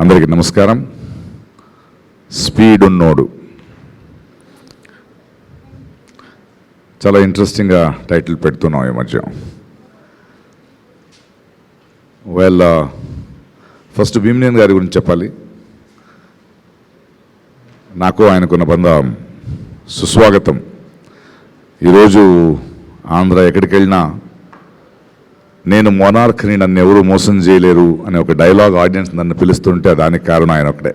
అందరికీ నమస్కారం. స్పీడ్ ఉన్నోడు చాలా ఇంట్రెస్టింగ్గా టైటిల్ పెడుతున్నాం ఈ మధ్య. ఫస్ట్ భీమనేని గారి గురించి చెప్పాలి. నాకు ఆయనకున్న బంధం సుస్వాగతం. ఈరోజు ఆంధ్ర ఎక్కడికి వెళ్ళినా నేను మొనార్క్ని నన్ను ఎవరు మోసం చేయలేరు అనే ఒక డైలాగ్ ఆడియన్స్ నన్ను పిలుస్తుంటే దానికి కారణం ఆయన ఒకటే.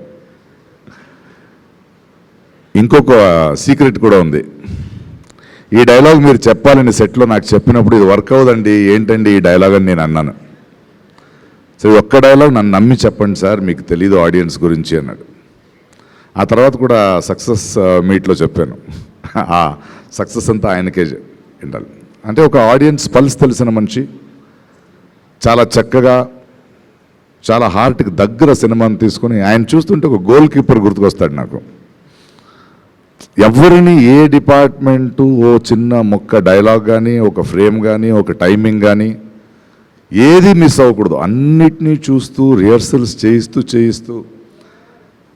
ఇంకొక సీక్రెట్ కూడా ఉంది. ఈ డైలాగ్ మీరు చెప్పాలని సెట్లో నాకు చెప్పినప్పుడు ఇది వర్క్ అవ్వదండి, ఏంటండి ఈ డైలాగ్ అని నేను అన్నాను. సరే ఒక్క డైలాగ్ నన్ను నమ్మి చెప్పండి సార్, మీకు తెలీదు ఆడియన్స్ గురించి అన్నాడు. ఆ తర్వాత కూడా సక్సెస్ మీట్లో చెప్పాను. ఆ సక్సెస్ అంతా ఆయనకే ఉండాలి. అంటే ఒక ఆడియన్స్ పల్స్ తెలిసిన మనిషి, చాలా చక్కగా చాలా హార్ట్కి దగ్గర సినిమాని తీసుకొని ఆయన చూస్తుంటే ఒక గోల్ కీపర్ గుర్తుకొస్తాడు నాకు. ఎవరిని ఏ డిపార్ట్మెంటు ఓ చిన్న మొక్క డైలాగ్ కానీ ఒక ఫ్రేమ్ కానీ ఒక టైమింగ్ కానీ ఏది మిస్ అవ్వకూడదు. అన్నిటినీ చూస్తూ రిహర్సల్స్ చేయిస్తూ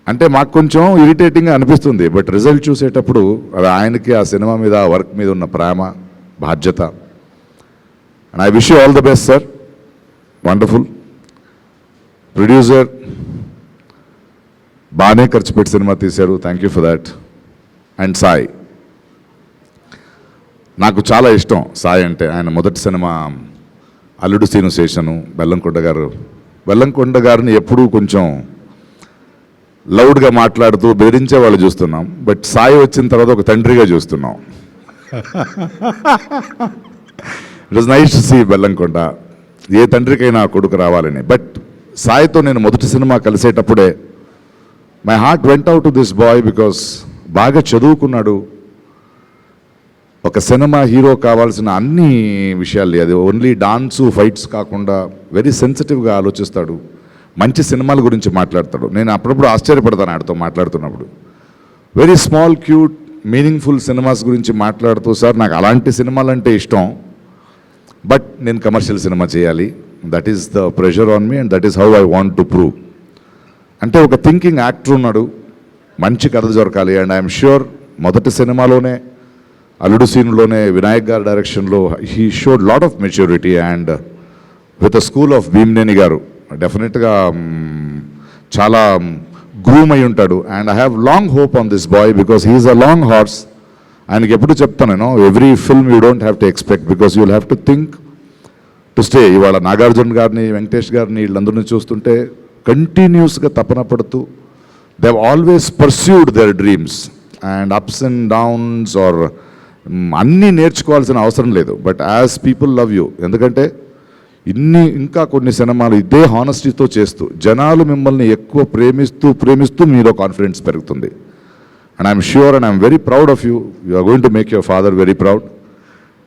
అంటే మాకు కొంచెం ఇరిటేటింగ్గా అనిపిస్తుంది. బట్ రిజల్ట్ చూసేటప్పుడు అది ఆయనకి ఆ సినిమా మీద ఆ వర్క్ మీద ఉన్న ప్రేమ, బాధ్యత. And I wish you all the best sir. Wonderful producer, బాగానే ఖర్చు పెట్టి సినిమా తీశారు. Thank you for that. And Sai, నాకు చాలా ఇష్టం సాయి అంటే. ఆయన మొదటి సినిమా అల్లుడు సీను శేషను, బెల్లంకొండ గారిని ఎప్పుడూ కొంచెం లౌడ్గా మాట్లాడుతూ బెదిరించే వాళ్ళు చూస్తున్నాం. బట్ సాయి వచ్చిన తర్వాత ఒక తండ్రిగా చూస్తున్నాం. It was nice to see Bellamkonda. ఏ తండ్రికైనా కొడుకు రావాలని. బట్ సాయితో నేను మొదటి సినిమా కలిసేటప్పుడే my heart went out to this boy because బాగా చదువుకున్నాడు. ఒక సినిమా హీరో కావాల్సిన అన్ని విషయాలు, అది ఓన్లీ డాన్సు ఫైట్స్ కాకుండా వెరీ సెన్సిటివ్గా ఆలోచిస్తాడు. మంచి సినిమాల గురించి మాట్లాడతాడు. నేను అప్పుడప్పుడు ఆశ్చర్యపడతాను ఆయనతో మాట్లాడుతున్నప్పుడు. Very small cute meaningful cinemas గురించి మాట్లాడుతూ, సార్ నాకు అలాంటి సినిమాలంటే ఇష్టం, బట్ నేను కమర్షియల్ సినిమా చేయాలి. That is the pressure on me and that is how I want to prove. అంటే ఒక థింకింగ్ యాక్టర్ ఉన్నాడు, మంచి కథ దొరకాలి. అండ్ ఐఎమ్ ష్యూర్ మొదటి సినిమాలోనే అల్లుడు సీన్లోనే వినాయక్ గారి డైరెక్షన్లో he showed lot of maturity and with a school of Bhimaneni garu డెఫినెట్గా చాలా గ్రూమ్ అయి ఉంటాడు. And I have long hope on this boy because he's a long horse. ఆయనకి ఎప్పుడు చెప్తాను నేను, every film you don't have to expect because you will have to think to stay. ఇవాళ నాగార్జున గారిని, వెంకటేష్ గారిని వీళ్ళందరినీ చూస్తుంటే కంటిన్యూస్గా తపన పడుతూ they have always pursued their dreams and ups and downs are అన్నీ నేర్చుకోవాల్సిన అవసరం లేదు. But as people love you, ఎందుకంటే ఇంకా కొన్ని సినిమాలు ఇదే హానెస్టీతో చేస్తూ జనాలు మిమ్మల్ని ఎక్కువ ప్రేమిస్తూ మీలో కాన్ఫిడెన్స్ పెరుగుతుంది. And I'm sure and I'm very proud of you. You are going to make your father very proud.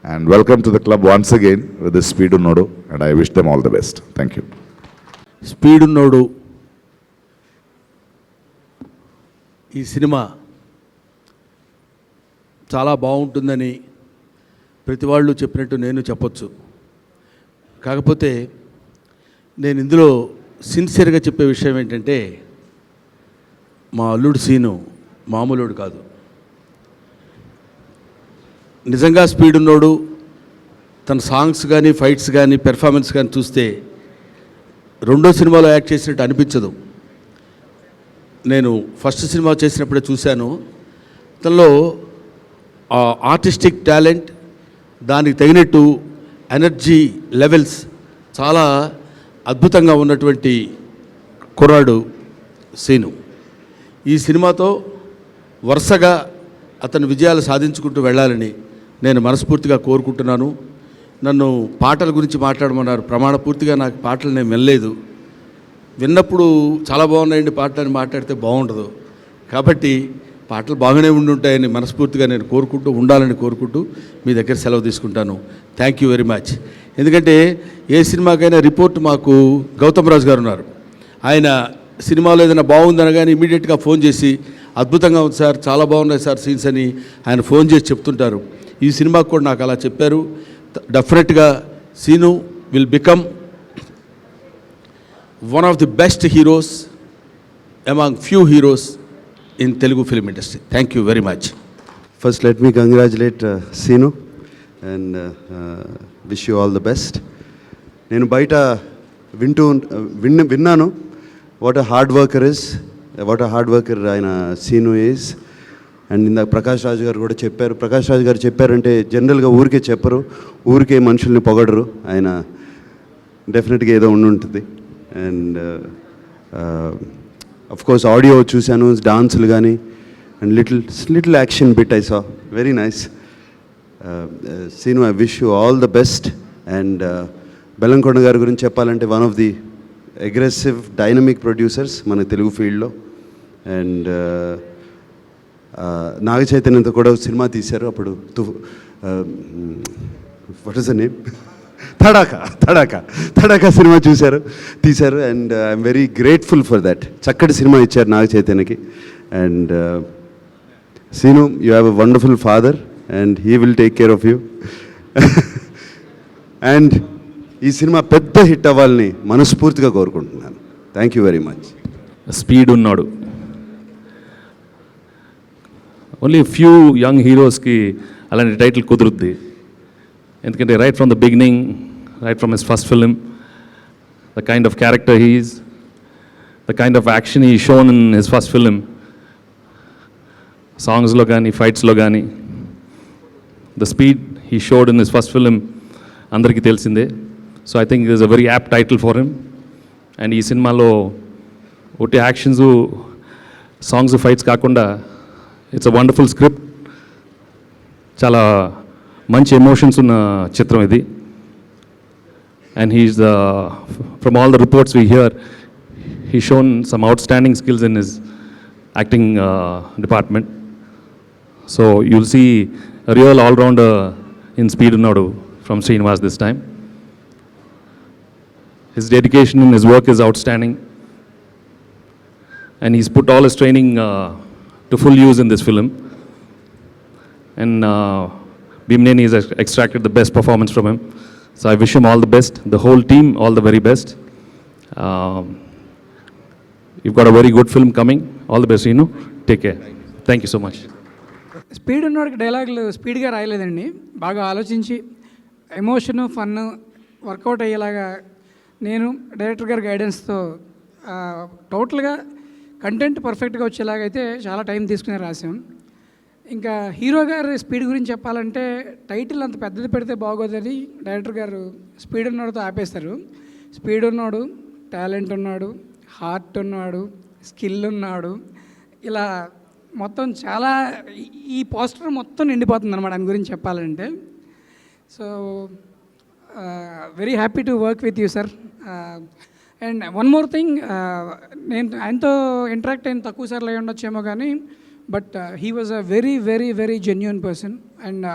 And welcome to the club once again with this Speed Unnodu. And I wish them all the best. Thank you. Speed Unnodu. ఈ cinema చాలా బాగుంటుందని ప్రతి వాళ్ళు చెప్పినట్టు నేను చెప్పొచ్చు. కాకపోతే నేను ఇందులో సిన్సియర్గా చెప్పే విషయం ఏంటంటే, మా అల్లుడు సీను మామూలుడు కాదు. నిజంగా స్పీడ్ ఉన్నోడు. తన సాంగ్స్ కానీ ఫైట్స్ కానీ పెర్ఫార్మెన్స్ కానీ చూస్తే రెండో సినిమాలో యాక్ట్ చేసినట్టు అనిపించదు. నేను ఫస్ట్ సినిమా చేసినప్పుడే చూశాను. తనలో ఆర్టిస్టిక్ టాలెంట్, దానికి తగినట్టు ఎనర్జీ లెవెల్స్ చాలా అద్భుతంగా ఉన్నటువంటి కుర్రాడు సీను. ఈ సినిమాతో వరుసగా అతను విజయాలు సాధించుకుంటూ వెళ్ళాలని నేను మనస్ఫూర్తిగా కోరుకుంటున్నాను. నన్ను పాటల గురించి మాట్లాడమన్నారు. ప్రమాణపూర్తిగా నాకు పాటలు నేను వినలేదు. విన్నప్పుడు చాలా బాగున్నాయండి పాటలు అని మాట్లాడితే బాగుండదు. కాబట్టి పాటలు బాగానే ఉండుంటాయని మనస్ఫూర్తిగా నేను ఉండాలని కోరుకుంటూ మీ దగ్గర సెలవు తీసుకుంటాను. Thank you very much. ఎందుకంటే ఏ సినిమాకైనా రిపోర్ట్ మాకు గౌతమ్ రాజు గారు ఉన్నారు. ఆయన సినిమాలో ఏదైనా బాగుందనగానే ఇమీడియట్గా ఫోన్ చేసి అద్భుతంగా ఉంది సార్, చాలా బాగున్నాయి సార్ సీన్స్ అని ఆయన ఫోన్ చేసి చెప్తుంటారు. ఈ సినిమాకు కూడా నాకు అలా చెప్పారు. డెఫినెట్గా Seenu will become one of the best heroes among few heroes in Telugu film industry. Thank you very much. First, let me congratulate Seenu and wish you all the best. నేను బయట విన్నాను వాట్ అ హార్డ్ వర్కర్ ఆయన scene is. And ఇందాక ప్రకాష్ రాజు గారు కూడా చెప్పారు. ప్రకాష్ రాజు గారు చెప్పారంటే జనరల్గా ఊరికే చెప్పరు, ఊరికే మనుషుల్ని పొగడరు. ఆయన డెఫినెట్గా ఏదో ఉంటుంది. అండ్ అఫ్ కోర్స్ ఆడియో చూశాను, డాన్సులు కానీ and little action bit I saw, very nice. Seenu, I wish you all the best. And Bellamkonda గారి గురించి చెప్పాలంటే one of the aggressive dynamic producers మన తెలుగు ఫీల్డ్లో. అండ్ నాగ చైతన్యంతో కూడా సినిమా తీశారు అప్పుడు, what is the name, Tadakha cinema తీశారు. And I'm very grateful for that. చక్కటి సినిమా ఇచ్చారు నాగ చైతన్యకి. And Seenu, you have a wonderful father and he will take care of you. And ఈ సినిమా పెద్ద హిట్ అవ్వాలని మనస్ఫూర్తిగా కోరుకుంటున్నాను. Thank you very much. Speed ఉన్నాడు. ఓన్లీ ఫ్యూ యంగ్ హీరోస్కి అలాంటి టైటిల్ కుదురుద్ది. ఎందుకంటే right from the beginning, right from his first film, the kind of character he is, the kind of action he shown in his first film, సాంగ్స్లో కానీ ఫైట్స్లో కానీ, the speed he showed in his first film అందరికీ తెలిసిందే. So I think it is a very apt title for him. And ఈ సినిమాలో ఒకటి actions, songs, fights కాకుండా ఇట్స్ అ వండర్ఫుల్ స్క్రిప్ట్. చాలా మంచి ఎమోషన్స్ ఉన్న చిత్రం ఇది. And he's from all the reports we hear, he shown some outstanding skills in his acting department. So you'll see real allrounder in speed ఉన్నాడు from Srinivas this time. His dedication in his work is outstanding, and he's put all his training to full use in this film. And Bhimneni has extracted the best performance from him. So I wish him all the best, the whole team all the very best. You've got a very good film coming. All the best, Srinu. Take care. Thank you so much. Speed ఉన్నవాడికి డైలాగులు స్పీడ్గా రాయలేదండి. బాగా ఆలోచించి emotion, fun work out అయ్యేలాగా నేను director గారి గైడెన్స్తో టోటల్గా content పర్ఫెక్ట్గా వచ్చేలాగైతే చాలా టైం తీసుకుని రాసాం. ఇంకా హీరో గారి స్పీడ్ గురించి చెప్పాలంటే టైటిల్ అంత పెద్దది పెడితే బాగోదని డైరెక్టర్ గారు స్పీడ్ ఉన్నాడుతో ఆపేస్తారు. స్పీడ్ ఉన్నాడు, టాలెంట్ ఉన్నాడు, హార్ట్ ఉన్నాడు, స్కిల్ ఉన్నాడు, ఇలా మొత్తం చాలా ఈ పోస్టర్ మొత్తం నిండిపోతుంది అనమాట దాని గురించి చెప్పాలంటే. So very happy to work with you sir. And one more thing, నేను ఆయనతో ఇంటరాక్ట్ అయిన తక్కువ సార్లు అయి ఉండొచ్చేమో కానీ but he was a very very very genuine person. And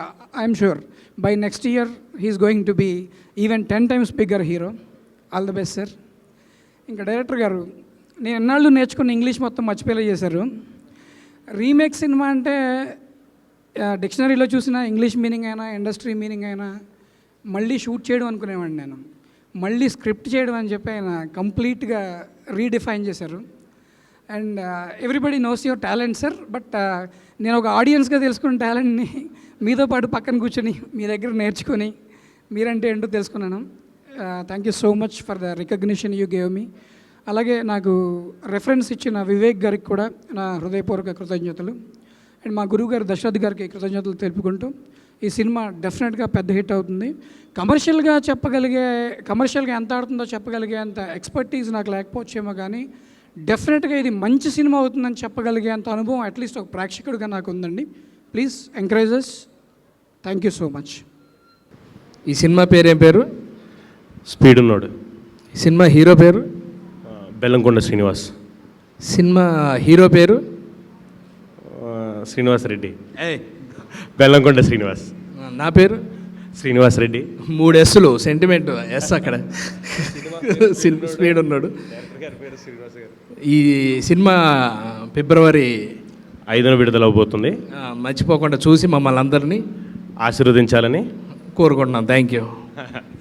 I'm sure by next year he's going to be even 10 times bigger hero. All the best sir. ఇంకా director garu, నేను ఎన్నాళ్ళు నేర్చుకున్న ఇంగ్లీష్ మొత్తం మర్చిపోయేలా చేశారు. రీమేక్ సినిమా అంటే డిక్షనరీలో చూసిన English meaning అయినా industry meaning అయినా మళ్ళీ షూట్ చేయడం అనుకునేవాడిని నేను. మళ్ళీ స్క్రిప్ట్ చేయడం అని చెప్పి ఆయన కంప్లీట్గా రీడిఫైన్ చేశారు. And everybody knows your talent sir. But నేను ఒక ఆడియన్స్గా తెలుసుకున్న టాలెంట్ని మీతో పాటు పక్కన కూర్చొని మీ దగ్గర నేర్చుకొని మీరంటే ఏంటో తెలుసుకున్నాను. Thank you so much for the recognition you gave me. అలాగే నాకు రెఫరెన్స్ ఇచ్చిన వివేక్ గారికి కూడా నా హృదయపూర్వక కృతజ్ఞతలు. అండ్ మా గురువు గారు దశరథ్ గారికి కృతజ్ఞతలు తెలుపుకుంటూ ఈ సినిమా డెఫినెట్గా పెద్ద హిట్ అవుతుంది. కమర్షియల్గా ఎంత ఆడుతుందో చెప్పగలిగే అంత ఎక్స్పర్టీస్ నాకు లేకపోవచ్చేమో కానీ డెఫినెట్గా ఇది మంచి సినిమా అవుతుందని చెప్పగలిగే అంత అనుభవం అట్లీస్ట్ ఒక ప్రేక్షకుడిగా నాకు ఉందండి. Please encourages. Thank you so much. ఈ సినిమా పేరు ఏం పేరు? స్పీడ్ ఉన్నాడు. ఈ సినిమా హీరో పేరు? బెల్లంకొండ శ్రీనివాస్. సినిమా హీరో పేరు? శ్రీనివాస్ రెడ్డి. బెల్లంకొండ శ్రీనివాస్. నా పేరు శ్రీనివాస్ రెడ్డి. 3 Sలు సెంటిమెంట్ ఎస్ అక్కడ. స్పీడ్ ఉన్నాడు. ఈ సినిమా ఫిబ్రవరి 5న విడుదలవబోతుంది. మర్చిపోకుండా చూసి మమ్మల్ని అందరినీ ఆశీర్వదించాలని కోరుకుంటున్నాం. Thank you.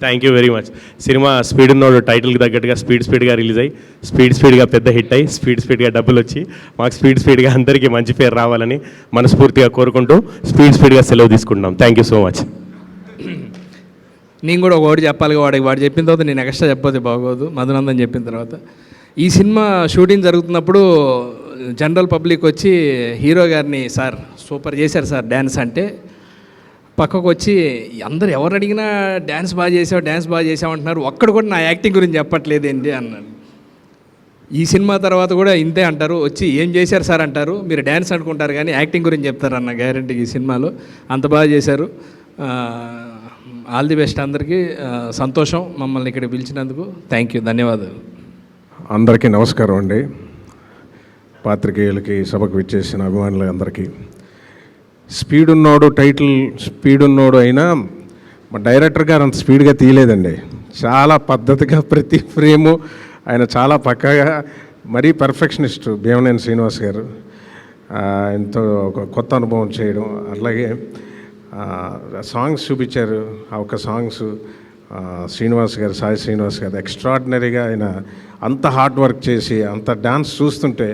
Thank you very much. Cinema speed ఉన్నోడు టైటిల్కి తగ్గట్టుగా స్పీడ్గా రిలీజ్ అయ్యి స్పీడ్గా పెద్ద హిట్ అయ్యి స్పీడ్గా డబ్బులు వచ్చి మాకు స్పీడ్గా అందరికీ మంచి పేరు రావాలని మనస్ఫూర్తిగా కోరుకుంటూ స్పీడ్గా సెలవు తీసుకుంటున్నాం. Thank you so much. నేను కూడా ఒక వాడు చెప్పాలి, వాడు చెప్పిన తర్వాత నేను ఎక్స్ట్రా చెప్పొద్దు బాగోదు. మధునందన్ చెప్పిన తర్వాత ఈ సినిమా షూటింగ్ జరుగుతున్నప్పుడు జనరల్ పబ్లిక్ వచ్చి హీరో గారిని సార్ సూపర్ చేశారు సార్ డ్యాన్స్ అంటే, పక్కకు వచ్చి అందరు ఎవరు అడిగినా డ్యాన్స్ బాగా చేసావు అంటున్నారు, ఒక్కడు కూడా నా యాక్టింగ్ గురించి చెప్పట్లేదు ఏంటి అన్నాను. ఈ సినిమా తర్వాత కూడా ఇంతే అంటారు, వచ్చి ఏం చేశారు సార్ అంటారు, మీరు డ్యాన్స్ అనుకుంటారు కానీ యాక్టింగ్ గురించి చెప్తారన్న గ్యారంటీ ఈ సినిమాలో. అంత బాగా చేశారు. ఆల్ ది బెస్ట్ అందరికీ. సంతోషం మమ్మల్ని ఇక్కడ పిలిచినందుకు. థ్యాంక్ యూ, ధన్యవాదాలు. అందరికీ నమస్కారం అండి. పాత్రికేయులకి, సభకు విచ్చేసిన అభిమానులందరికీ. స్పీడ్ ఉన్నోడు టైటిల్ స్పీడ్ ఉన్నోడు అయినా మా డైరెక్టర్ గారు అంత స్పీడ్గా తీయలేదండి. చాలా పద్ధతిగా ప్రతి ఫ్రేము ఆయన చాలా పక్కాగా, మరీ పర్ఫెక్షనిస్ట్ భీమనేని శ్రీనివాస్ గారు. ఎంతో ఒక కొత్త అనుభవం చేయడం. అట్లాగే సాంగ్స్ చూపించారు. ఆ ఒక్క సాంగ్స్ శ్రీనివాస్ గారు, సాయి శ్రీనివాస్ గారు ఎక్స్ట్రాడినరీగా ఆయన అంత హార్డ్ వర్క్ చేసి అంత డాన్స్ చూస్తుంటే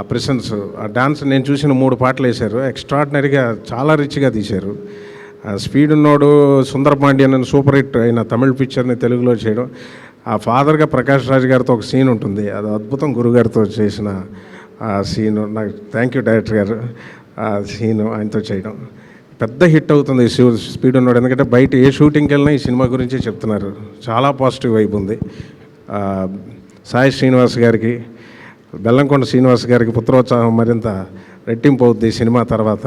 ఆ ప్రెసెన్స్, ఆ డాన్స్ నేను చూసిన 3 పాటలు వేశారు. ఎక్స్ట్రాడినరీగా చాలా రిచ్గా తీశారు. స్పీడ్ ఉన్నోడు సుందర పాండ్యన్ అని సూపర్ హిట్ అయిన తమిళ పిక్చర్ని తెలుగులో చేయడం. ఆ ఫాదర్గా ప్రకాష్ రాజ్ గారితో ఒక సీన్ ఉంటుంది, అది అద్భుతం. గురుగారితో చేసిన ఆ సీను నాకు థ్యాంక్ యూ డైరెక్టర్ గారు. ఆ సీను ఆయనతో చేయడం పెద్ద హిట్ అవుతుంది స్పీడ్ ఉన్నాడు. ఎందుకంటే బయట ఏ షూటింగ్కి వెళ్ళినా ఈ సినిమా గురించే చెప్తున్నారు. చాలా పాజిటివ్ వైపు ఉంది. సాయి శ్రీనివాస్ గారికి, బెల్లంకొండ శ్రీనివాస్ గారికి పుత్రోత్సాహం మరింత రెట్టింపు అవుద్ది ఈ సినిమా తర్వాత.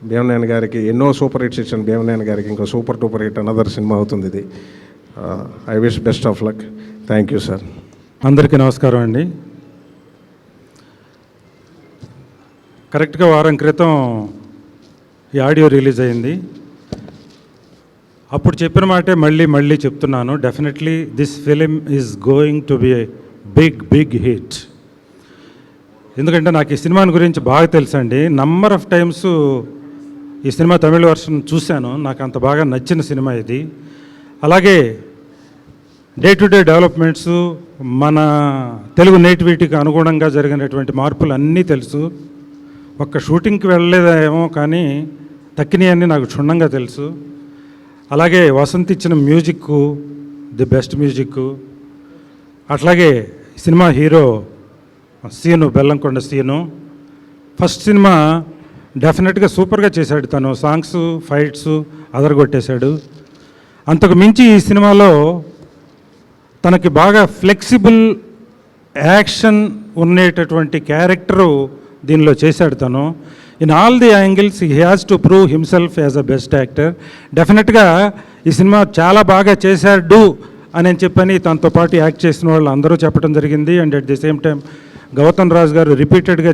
భీమనేని గారికి ఎన్నో సూపర్ హిట్స్ ఇచ్చిన భీమనేని గారికి ఇంకో super duper hit another cinema అవుతుంది ఇది. I wish best of luck. Thank you sir. అందరికీ నమస్కారం అండి. కరెక్ట్గా వారం క్రితం ఈ ఆడియో రిలీజ్ అయింది. అప్పుడు చెప్పిన మాటే మళ్ళీ చెప్తున్నాను. Definitely this film is going to be a big hit. ఎందుకంటే నాకు ఈ సినిమాని గురించి బాగా తెలుసండి. నంబర్ ఆఫ్ టైమ్స్ ఈ సినిమా తమిళ వర్షన్ చూశాను. నాకు అంత బాగా నచ్చిన సినిమా ఇది. అలాగే డే టు డే డెవలప్మెంట్స్, మన తెలుగు నేటివిటీకి అనుగుణంగా జరిగినటువంటి మార్పులు అన్నీ తెలుసు. ఒక్క షూటింగ్కి వెళ్ళలేదేమో కానీ తక్కినవన్నీ నాకు క్షుణ్ణంగా తెలుసు. అలాగే వసంత్ ఇచ్చిన మ్యూజిక్, ది బెస్ట్ మ్యూజిక్. అట్లాగే cinema hero Seenu, Bellamkonda Seenu. First cinema డెఫినెట్గా సూపర్గా చేశాడు తను. సాంగ్స్, ఫైట్స్ అదరగొట్టేశాడు. అంతకు మించి ఈ సినిమాలో తనకి బాగా ఫ్లెక్సిబుల్ యాక్షన్ ఉండేటటువంటి క్యారెక్టరు దీనిలో చేశాడు తను. In all the angles he has to prove himself as a best actor. డెఫినెట్గా ఈ సినిమా చాలా బాగా చేశాడు అని చెప్పని తనతో పాటు యాక్ట్ చేసిన వాళ్ళు అందరూ చెప్పడం జరిగింది. And at the same time Gautam Raj garu రిపీటెడ్గా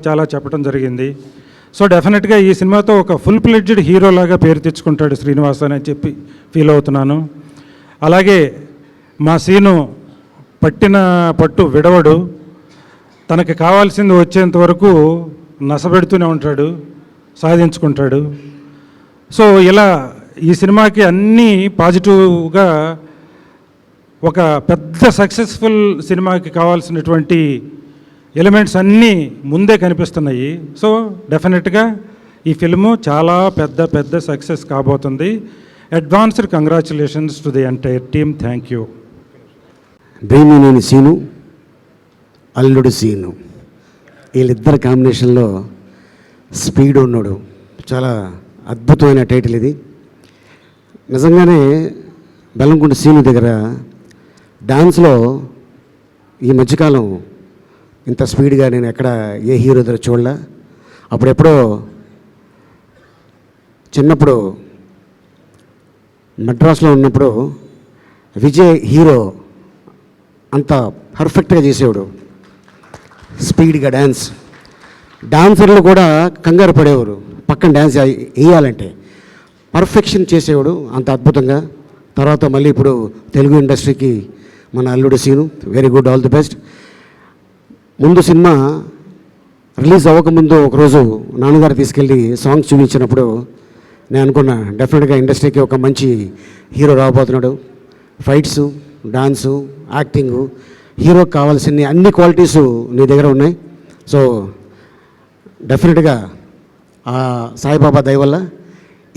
చాలా చెప్పడం జరిగింది. సో డెఫినెట్గా ఈ సినిమాతో ఒక ఫుల్ ప్లెడ్జ్డ్ హీరోలాగా పేరు తెచ్చుకుంటాడు శ్రీనివాస్ అని చెప్పి ఫీల్ అవుతున్నాను. అలాగే మా సీను పట్టిన పట్టు విడవడు. తనకి కావాల్సింది వచ్చేంత వరకు నసబెడుతూనే ఉంటాడు, సాధించుకుంటాడు. సో ఇలా ఈ సినిమాకి అన్నీ పాజిటివ్గా ఒక పెద్ద సక్సెస్ఫుల్ సినిమాకి కావాల్సినటువంటి ఎలిమెంట్స్ అన్నీ ముందే కనిపిస్తున్నాయి. సో డెఫినెట్గా ఈ ఫిల్ము చాలా పెద్ద సక్సెస్ కాబోతుంది. Advanced congratulations to the entire team. Thank you. Bhimaneni Seenu, Alludu Seenu, వీళ్ళిద్దరు కాంబినేషన్లో స్పీడ్ ఉన్నాడు. చాలా అద్భుతమైన టైటిల్ ఇది. నిజంగానే బెల్లంకొండ సీను దగ్గర డాన్స్లో ఈ మధ్యకాలం ఇంత స్పీడ్గా నేను ఎక్కడ ఏ హీరో దగ్గర చూడలే. అప్పుడెప్పుడో చిన్నప్పుడు మద్రాసులో ఉన్నప్పుడు విజయ్ హీరో అంత పర్ఫెక్ట్గా చేసేవాడు, స్పీడ్గా డాన్సర్లు కూడా కంగారు పడేవారు పక్కన డ్యాన్స్ వేయాలంటే. పర్ఫెక్షన్ చేసేవాడు అంత అద్భుతంగా. తర్వాత మళ్ళీ ఇప్పుడు తెలుగు ఇండస్ట్రీకి మన Alludu Seenu, very good, all the best. ముందు సినిమా రిలీజ్ అవ్వకముందు ఒకరోజు నాన్నగారు తీసుకెళ్ళి సాంగ్స్ చూపించినప్పుడు నేను అనుకున్నా డెఫినెట్గా ఇండస్ట్రీకి ఒక మంచి హీరో రాబోతున్నాడు. ఫైట్సు, డాన్సు, యాక్టింగు, హీరోకి కావాల్సిన అన్ని క్వాలిటీసు నీ దగ్గర ఉన్నాయి. సో డెఫినెట్గా ఆ సాయిబాబా దయ వల్ల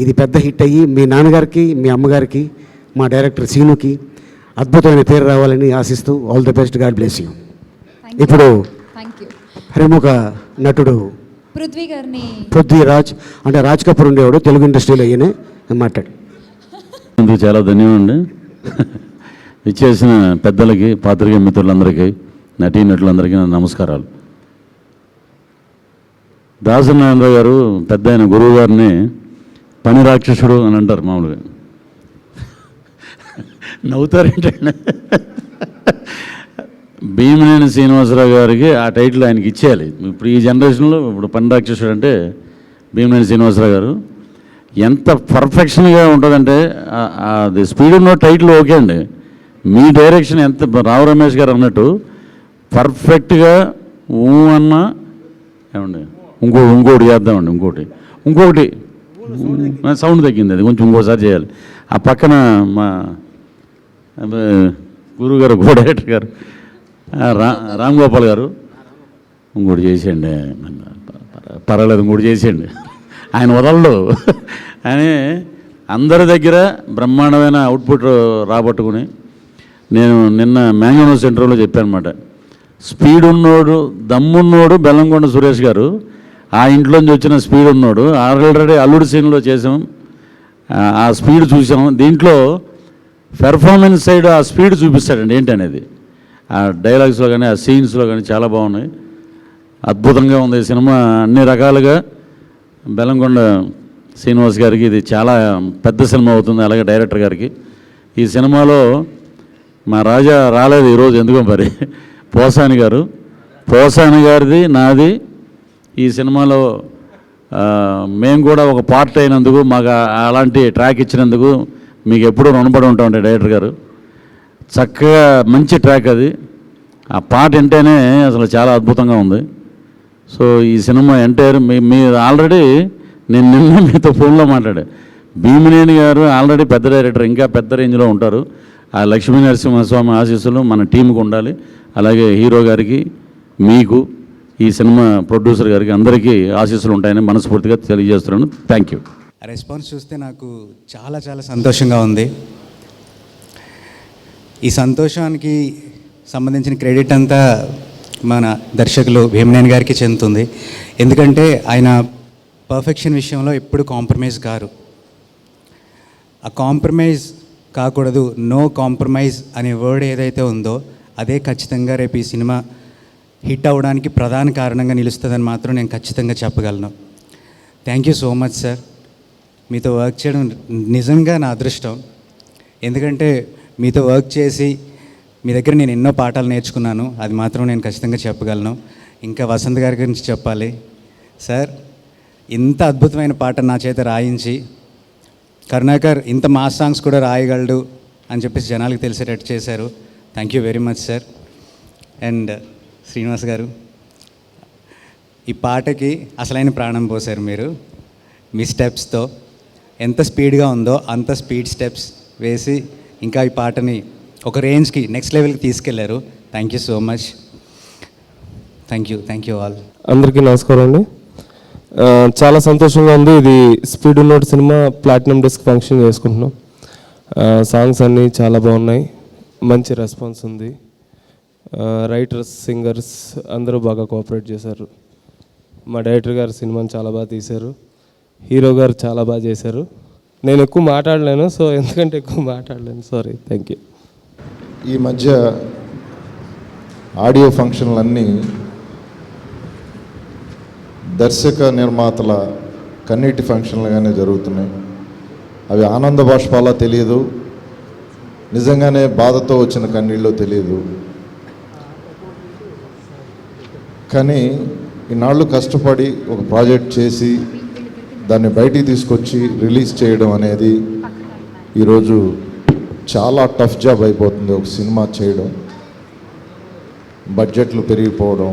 ఇది పెద్ద హిట్ అయ్యి మీ నాన్నగారికి, మీ అమ్మగారికి, మా డైరెక్టర్ సీనుకి అద్భుతమైన పేరు రావాలని ఆశిస్తూ all the best, God bless you. ఇప్పుడు హరిముఖ నటుడు పృథ్వీరాజ్, అంటే రాజ్ కపూర్ ఉండేవాడు తెలుగు ఇండస్ట్రీలో, ఈయనే మాట్లాడు. అందుకు చాలా ధన్యవాదండి. ఇచ్చేసిన పెద్దలకి, పాత్రికేయ మిత్రులందరికీ, నటీనటులందరికీ నా నమస్కారాలు. దాసనారాయణ గారు పెద్ద ఆయన గురువు గారిని పని రాక్షసుడు అని అంటారు మామూలుగా. నవ్వుతారేంటండి? భీమనేని శ్రీనివాసరావు గారికి ఆ టైటిల్ ఆయనకి ఇచ్చేయాలి. ఇప్పుడు ఈ జనరేషన్లో ఇప్పుడు పని రాక్షసుడు అంటే భీమనేని శ్రీనివాసరావు గారు. ఎంత పర్ఫెక్షన్గా ఉంటుందంటే అది స్పీడ్ ఉన్న టైటిల్ ఓకే అండి, మీ డైరెక్షన్ ఎంత రావు రమేష్ గారు అన్నట్టు పర్ఫెక్ట్గా అన్నా ఏమండి ఇంకోటి చేద్దామండి. ఇంకొకటి సౌండ్ తగ్గింది, అది కొంచెం ఇంకోసారి చేయాలి. ఆ పక్కన మా గురువు గారు, కో డైరెక్టర్ గారు రామ్ గోపాల్ గారు ఇంకోటి చేసేయండి, పర్వాలేదు ఇంకోటి చేసేయండి, ఆయన వదలడు అని అందరి దగ్గర బ్రహ్మాండమైన అవుట్పుట్ రాబట్టుకుని, నేను నిన్న మ్యాంగనో సెంటర్లో చెప్పాను అనమాట. స్పీడ్ ఉన్నోడు, దమ్మున్నోడు బెల్లంకొండ సురేష్ గారు, ఆ ఇంట్లోంచి వచ్చిన స్పీడ్ ఉన్నోడు. ఆల్రెడీ అల్లుడు సీన్లో చేసాం, ఆ స్పీడ్ చూసాం. దీంట్లో పెర్ఫార్మెన్స్ సైడ్ ఆ స్పీడ్ చూపిస్తాడండి ఏంటనేది. ఆ డైలాగ్స్లో కానీ, ఆ సీన్స్లో కానీ చాలా బాగున్నాయి, అద్భుతంగా ఉంది సినిమా. అన్ని రకాలుగా బెల్లంకొండ శ్రీనివాస్ గారికి ఇది చాలా పెద్ద సినిమా అవుతుంది, అలాగే డైరెక్టర్ గారికి. ఈ సినిమాలో మా రాజా రాలేదు ఈరోజు, ఎందుకో మరి. పోసాని గారిది, నాది ఈ సినిమాలో మేము కూడా ఒక పార్ట్ అయినందుకు, మాకు అలాంటి ట్రాక్ ఇచ్చినందుకు మీకు ఎప్పుడూ రుణపడి ఉంటామండి డైరెక్టర్ గారు. చక్కగా మంచి ట్రాక్ అది, ఆ పాట వింటేనే అసలు చాలా అద్భుతంగా ఉంది. సో ఈ సినిమా ఎంటైర్ మీరు ఆల్రెడీ నేను నిన్న మీతో ఫోన్లో మాట్లాడా, భీమనేని గారు ఆల్రెడీ పెద్ద డైరెక్టర్, ఇంకా పెద్ద రేంజ్లో ఉంటారు. ఆ లక్ష్మీ నరసింహస్వామి ఆశీస్సులు మన టీంకి ఉండాలి, అలాగే హీరో గారికి, మీకు, ఈ సినిమా ప్రొడ్యూసర్ గారికి అందరికీ ఆశీస్సులు ఉంటాయని మనస్ఫూర్తిగా తెలియజేస్తున్నాను. Thank you. రెస్పాన్స్ చూస్తే నాకు చాలా చాలా సంతోషంగా ఉంది. ఈ సంతోషానికి సంబంధించిన క్రెడిట్ అంతా మన దర్శకులు భీమనేని గారికి చెందుతుంది. ఎందుకంటే ఆయన పర్ఫెక్షన్ విషయంలో ఎప్పుడు కాంప్రమైజ్ కారు. ఆ కాంప్రమైజ్ కాకూడదు, నో కాంప్రమైజ్ అనే వర్డ్ ఏదైతే ఉందో అదే ఖచ్చితంగా రేపు ఈ సినిమా హిట్ అవ్వడానికి ప్రధాన కారణంగా నిలుస్తుందని మాత్రం నేను ఖచ్చితంగా చెప్పగలను. Thank you so much sir. మీతో వర్క్ చేయడం నిజంగా నా అదృష్టం. ఎందుకంటే మీతో వర్క్ చేసి మీ దగ్గర నేను ఎన్నో పాఠాలు నేర్చుకున్నాను, అది మాత్రం నేను ఖచ్చితంగా చెప్పగలను. ఇంకా వసంత్ గారి గురించి చెప్పాలి సార్. ఇంత అద్భుతమైన పాట నా చేత రాయించి, కరుణాకర్ ఇంత మాస్ సాంగ్స్ కూడా రాయగలడు అని చెప్పేసి జనాలకు తెలిసేటట్టు చేశారు. Thank you very much sir. And Srinivas గారు, ఈ పాటకి అసలైన ప్రాణం పోశారు మీరు. మీ స్టెప్స్తో ఎంత స్పీడ్గా ఉందో అంత స్పీడ్ స్టెప్స్ వేసి ఇంకా ఈ పాటని ఒక రేంజ్కి, నెక్స్ట్ లెవెల్కి తీసుకెళ్లారు. Thank you so much. Thank you all. అందరికీ నమస్కారం అండి. చాలా సంతోషంగా ఉంది. ఇది స్పీడ్ ఉన్నోడు సినిమా ప్లాటినం డిస్క్ ఫంక్షన్ చేసుకుంటున్నాం. సాంగ్స్ అన్నీ చాలా బాగున్నాయి, మంచి రెస్పాన్స్ ఉంది. రైటర్స్, సింగర్స్ అందరూ బాగా కోఆపరేట్ చేశారు. మా డైరెక్టర్ గారు సినిమాని చాలా బాగా తీశారు, హీరో గారు చాలా బాగా చేశారు. నేను ఎక్కువ మాట్లాడలేను, సో ఎందుకంటే ఎక్కువ మాట్లాడలేను, సారీ. Thank you. ఈ మధ్య ఆడియో ఫంక్షన్లన్నీ దర్శక నిర్మాతల కన్నీటి ఫంక్షన్లుగానే జరుగుతున్నాయి. అవి ఆనంద బాష్పాలా తెలియదు, నిజంగానే బాధతో వచ్చిన కన్నీళ్ళు తెలియదు. కానీ ఈనాళ్ళు కష్టపడి ఒక ప్రాజెక్ట్ చేసి దాన్ని బయటికి తీసుకొచ్చి రిలీజ్ చేయడం అనేది ఈరోజు చాలా టఫ్ జాబ్ అయిపోతుంది. ఒక సినిమా చేయడం, బడ్జెట్లు పెరిగిపోవడం,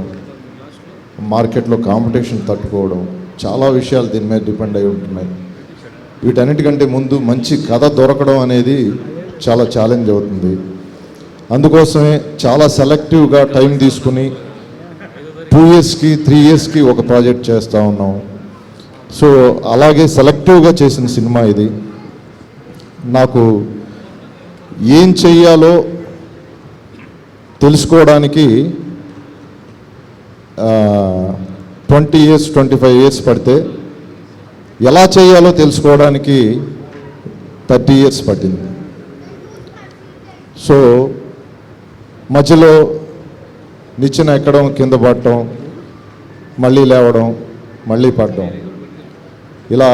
మార్కెట్లో కాంపిటీషన్ తట్టుకోవడం, చాలా విషయాలు దీని మీద డిపెండ్ అయి ఉంటున్నాయి. వీటన్నిటికంటే ముందు మంచి కథ దొరకడం అనేది చాలా ఛాలెంజ్ అవుతుంది. అందుకోసమే చాలా సెలెక్టివ్గా టైం తీసుకుని 2 ఇయర్స్కి 3 ఇయర్స్కి ఒక ప్రాజెక్ట్ చేస్తూ ఉన్నాం. సో అలాగే సెలెక్టివ్గా చేసిన సినిమా ఇది. నాకు ఏం చెయ్యాలో తెలుసుకోవడానికి 20 ఇయర్స్ 25 ఇయర్స్ పడితే ఎలా చేయాలో తెలుసుకోవడానికి 30 ఇయర్స్ పట్టింది. సో మధ్యలో నిచ్చెన ఎక్కడం, కింద పడటం, మళ్ళీ లేవడం, మళ్ళీ పడడం, ఇలా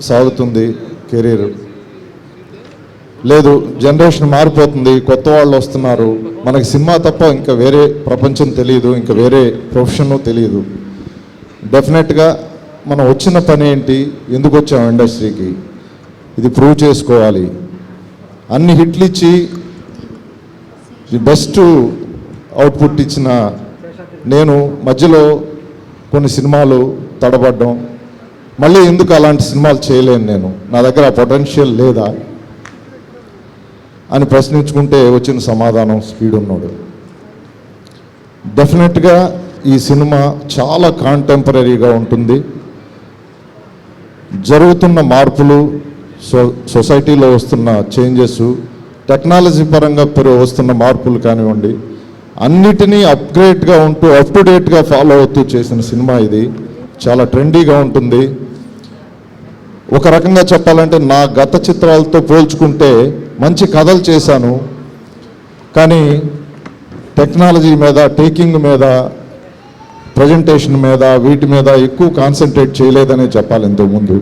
సాగుతుంది కెరీర్. లేదు, జనరేషన్ మారిపోతుంది, కొత్త వాళ్ళు వస్తున్నారు, మనకి సినిమా తప్ప ఇంకా వేరే ప్రపంచం తెలియదు, ఇంకా వేరే ప్రొఫెషన్ తెలియదు. డెఫినెట్గా మనం వచ్చిన పని ఏంటి, ఎందుకు వచ్చాం ఇండస్ట్రీకి, ఇది ప్రూవ్ చేసుకోవాలి. అన్ని హిట్లు ఇచ్చి బెస్ట్ అవుట్పుట్ ఇచ్చిన నేను మధ్యలో కొన్ని సినిమాలు తడబడ్డం, మళ్ళీ ఎందుకు అలాంటి సినిమాలు చేయలేను, నేను నా దగ్గర ఆ పొటెన్షియల్ లేదా అని ప్రశ్నించుకుంటే వచ్చిన సమాధానం స్పీడ్ ఉన్నోడు. డెఫినెట్గా ఈ సినిమా చాలా కాంటెంపరీగా ఉంటుంది. జరుగుతున్న మార్పులు, సొసైటీలో వస్తున్న చేంజెస్, టెక్నాలజీ పరంగా వస్తున్న మార్పులు కానివ్వండి, అన్నిటినీ అప్గ్రేడ్గా ఉంటూ అప్ టు డేట్గా ఫాలో అవుతూ చేసిన సినిమా ఇది. చాలా ట్రెండీగా ఉంటుంది. ఒక రకంగా చెప్పాలంటే నా గత చిత్రాలతో పోల్చుకుంటే మంచి కథలు చేశాను, కానీ టెక్నాలజీ మీద, టేకింగ్ మీద, ప్రజెంటేషన్ మీద, వీటి మీద ఎక్కువ కాన్సన్ట్రేట్ చేయలేదనే చెప్పాలి. ఇంతకుముందు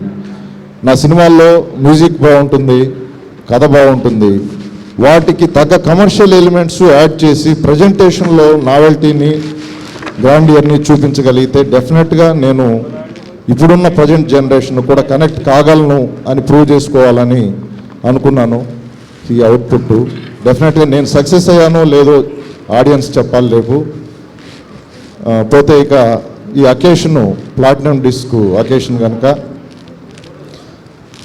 నా సినిమాల్లో మ్యూజిక్ బాగుంటుంది, కథ బాగుంటుంది, వాటికి తగ్గ కమర్షియల్ ఎలిమెంట్స్ యాడ్ చేసి ప్రజెంటేషన్లో నావెల్టీని, గ్రాండియర్ని చూపించగలిగితే డెఫినెట్గా నేను ఇప్పుడున్న ప్రజెంట్ జనరేషన్ కూడా కనెక్ట్ కాగలను అని ప్రూవ్ చేసుకోవాలని అనుకున్నాను. ఈ అవుట్పుట్ డెఫినెట్గా నేను సక్సెస్ అయ్యానో లేదో ఆడియన్స్ చెప్పాలి రేపు. పోతే ఇక ఈ అకేషను ప్లాటినం డిస్క్ అకేషన్ కనుక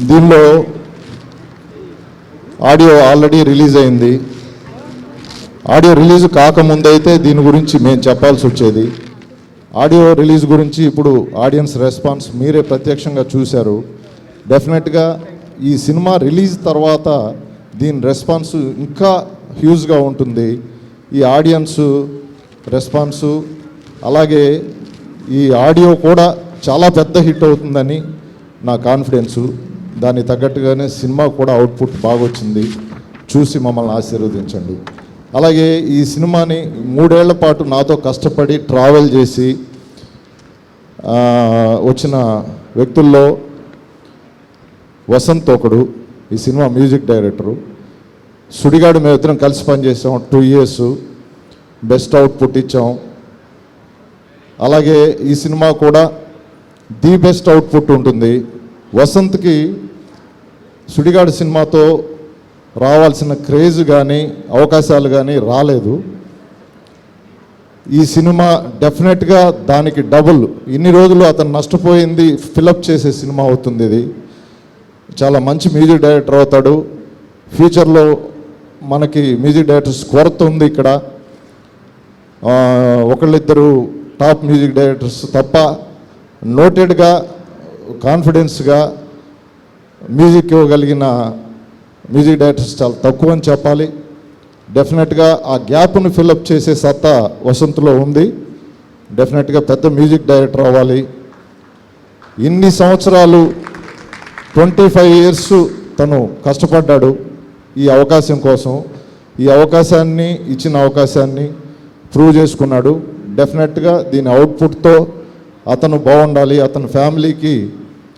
దీనిలో ఆడియో ఆల్రెడీ రిలీజ్ అయింది. ఆడియో రిలీజ్ కాకముందైతే దీని గురించి మేము చెప్పాల్సి వచ్చేది. ఆడియో రిలీజ్ గురించి ఇప్పుడు ఆడియన్స్ రెస్పాన్స్ మీరే ప్రత్యక్షంగా చూశారు. డెఫినెట్గా ఈ సినిమా రిలీజ్ తర్వాత దీని రెస్పాన్స్ ఇంకా హ్యూజ్గా ఉంటుంది. ఈ ఆడియన్స్ రెస్పాన్సు అలాగే ఈ ఆడియో కూడా చాలా పెద్ద హిట్ అవుతుందని నా కాన్ఫిడెన్సు. దానికి తగ్గట్టుగానే సినిమా కూడా అవుట్పుట్ బాగా వచ్చింది. చూసి మమ్మల్ని ఆశీర్వదించండి. అలాగే ఈ సినిమాని 3 ఏళ్ల పాటు నాతో కష్టపడి ట్రావెల్ చేసి వచ్చిన వ్యక్తుల్లో వసంత్ ఒకడు, ఈ సినిమా మ్యూజిక్ డైరెక్టరు. సుడిగాడు మేము ఇద్దరం కలిసి పనిచేసాం 2 ఇయర్స్, బెస్ట్ అవుట్పుట్ ఇచ్చాం. అలాగే ఈ సినిమా కూడా ది బెస్ట్ అవుట్పుట్ ఉంటుంది. వసంత్కి సుడిగాడు సినిమాతో రావాల్సిన క్రేజ్ కానీ అవకాశాలు కానీ రాలేదు. ఈ సినిమా డెఫినెట్గా దానికి డబుల్, ఇన్ని రోజులు అతను నష్టపోయింది ఫిలప్ చేసే సినిమా అవుతుంది. ఇది చాలా మంచి మ్యూజిక్ డైరెక్టర్ అవుతాడు. ఫ్యూచర్లో మనకి మ్యూజిక్ డైరెక్టర్స్ కొరత ఉంది ఇక్కడ. ఒకళ్ళిద్దరు టాప్ మ్యూజిక్ డైరెక్టర్స్ తప్ప నోటెడ్గా కాన్ఫిడెన్స్గా మ్యూజిక్ ఇవ్వగలిగిన మ్యూజిక్ డైరెక్టర్స్ చాలా తక్కువ అని చెప్పాలి. డెఫినెట్గా ఆ గ్యాప్ను ఫిల్అప్ చేసే సత్తా వసంత్లో ఉంది. డెఫినెట్గా పెద్ద మ్యూజిక్ డైరెక్టర్ అవ్వాలి. ఇన్ని సంవత్సరాలు 25 ఇయర్స్ తను కష్టపడ్డాడు ఈ అవకాశం కోసం. ఈ అవకాశాన్ని ఇచ్చిన అవకాశాన్ని ప్రూవ్ చేసుకున్నాడు. డెఫినెట్గా దీని అవుట్పుట్తో అతను బాగుండాలి, అతని ఫ్యామిలీకి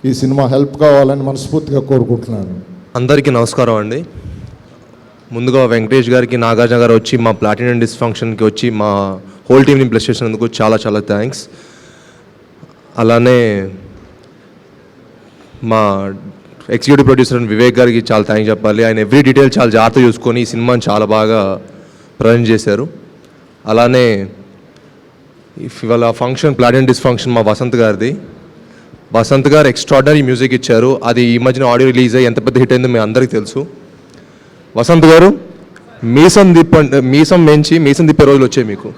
ఈ సినిమా హెల్ప్ కావాలని మనస్ఫూర్తిగా కోరుకుంటున్నాను. అందరికీ నమస్కారం అండి. ముందుగా వెంకటేష్ గారికి, నాగార్జున గారు వచ్చి మా ప్లాటినం డిస్క్ ఫంక్షన్కి వచ్చి మా హోల్ టీమ్ని బ్లెస్ చేసినందుకు చాలా చాలా థ్యాంక్స్. అలానే మా ఎగ్జిక్యూటివ్ ప్రొడ్యూసర్ వివేక్ గారికి చాలా థ్యాంక్స్ చెప్పాలి. ఆయన ఎవ్రీ డీటెయిల్ చాలా జాగ్రత్త చూసుకొని ఈ సినిమాని చాలా బాగా ప్రజెంట్ చేశారు. అలానే ఇవాళ ఫంక్షన్ ప్లాటినం డిస్క్ ఫంక్షన్ మా వసంత్ గారిది. వసంత్ గారు ఎక్స్ట్రాడనరీ మ్యూజిక్ ఇచ్చారు. అది ఈ మధ్యన ఆడియో రిలీజ్ అయ్యి ఎంత పెద్ద హిట్ అయిందో మీ అందరికీ తెలుసు. వసంత్ గారు మీసం తిప్పే రోజులు వచ్చాయి మీకు.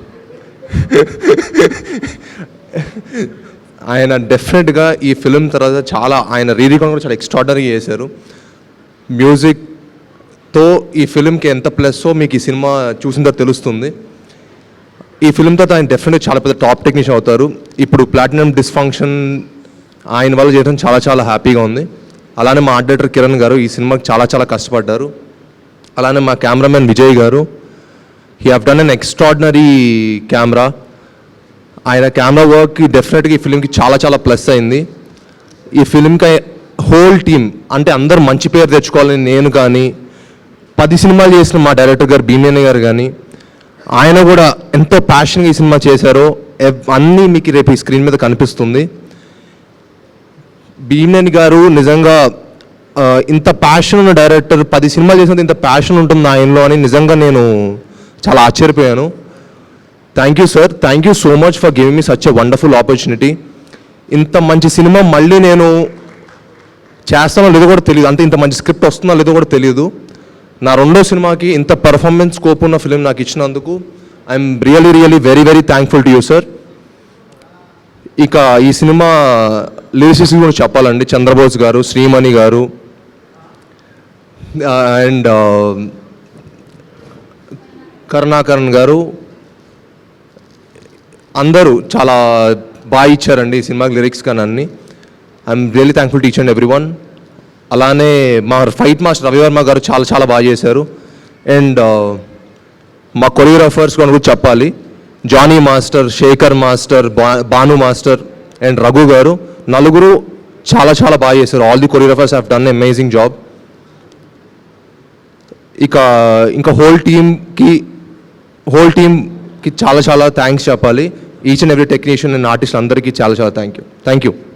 ఆయన డెఫినెట్గా ఈ ఫిలిం తర్వాత చాలా ఆయన రీరికార్డ్ కూడా చాలా ఎక్స్ట్రాడనరీగా చేశారు. మ్యూజిక్తో ఈ ఫిలింకి ఎంత ప్లస్సో మీకు ఈ సినిమా చూసిన తర్వాత తెలుస్తుంది. ఈ ఫిలింతో ఆయన డెఫినెట్గా చాలా పెద్ద టాప్ టెక్నీషియన్ అవుతారు. ఇప్పుడు ప్లాటినం డిస్ఫంక్షన్ ఆయన వల్ల చేయడం చాలా చాలా హ్యాపీగా ఉంది. అలానే మా ఆర్ట్ డైరెక్టర్ కిరణ్ గారు ఈ సినిమాకి చాలా చాలా కష్టపడ్డారు. అలానే మా కెమెరామెన్ విజయ్ గారు, he have done an extraordinary camera. ఆయన కెమెరా వర్క్కి డెఫినెట్గా ఈ ఫిలింకి చాలా చాలా ప్లస్ అయింది. ఈ ఫిలింకి హోల్ టీమ్ అంటే అందరు మంచి పేరు తెచ్చుకోవాలని నేను కానీ 10 సినిమాలు చేసిన మా డైరెక్టర్ గారు భీమేని గారు కానీ ఆయన కూడా ఎంతో ప్యాషన్గా ఈ సినిమా చేశారో అన్నీ మీకు రేపు ఈ స్క్రీన్ మీద కనిపిస్తుంది. భీమేని గారు నిజంగా ఇంత ప్యాషన్ ఉన్న డైరెక్టర్ 10 సినిమాలు చేసినంత ఇంత ప్యాషన్ ఉంటుంది ఆయనలో అని నిజంగా నేను చాలా ఆశ్చర్యపోయాను. Thank you sir, thank you so much for giving me such a wonderful opportunity. ఇంత మంచి సినిమా మళ్ళీ నేను చేస్తానో లేదో కూడా తెలియదు, అంటే ఇంత మంచి స్క్రిప్ట్ వస్తుందో లేదో కూడా తెలియదు. నా రెండో సినిమాకి ఇంత పర్ఫార్మెన్స్ స్కోప్ ఉన్న ఫిలిం నాకు ఇచ్చినందుకు I'm really really very very thankful to you sir. ఇక ఈ సినిమా లిరిసిస్ట్ కూడా చెప్పాలండి, చంద్రబోస్ గారు, శ్రీమణి గారు అండ్ కరుణాకరణ్ గారు అందరూ చాలా బాగా ఇచ్చారండి ఈ సినిమాకి లిరిక్స్ కానీ అన్ని. I'm really thankful to each and every one. అలానే మా ఫైట్ మాస్టర్ రవివర్మ గారు చాలా చాలా బాగా చేశారు. అండ్ మా కొరియోగ్రాఫర్స్ కూడా చెప్పాలి, Jani master, Sekhar master, Bhanu master and Raghu garu, నలుగురు చాలా చాలా బాగా చేశారు. All the choreographers have done amazing job. ఇంకా హోల్ టీమ్కి చాలా చాలా థ్యాంక్స్ చెప్పాలి. Each and every technician and artist అందరికీ చాలా చాలా థ్యాంక్ యూ.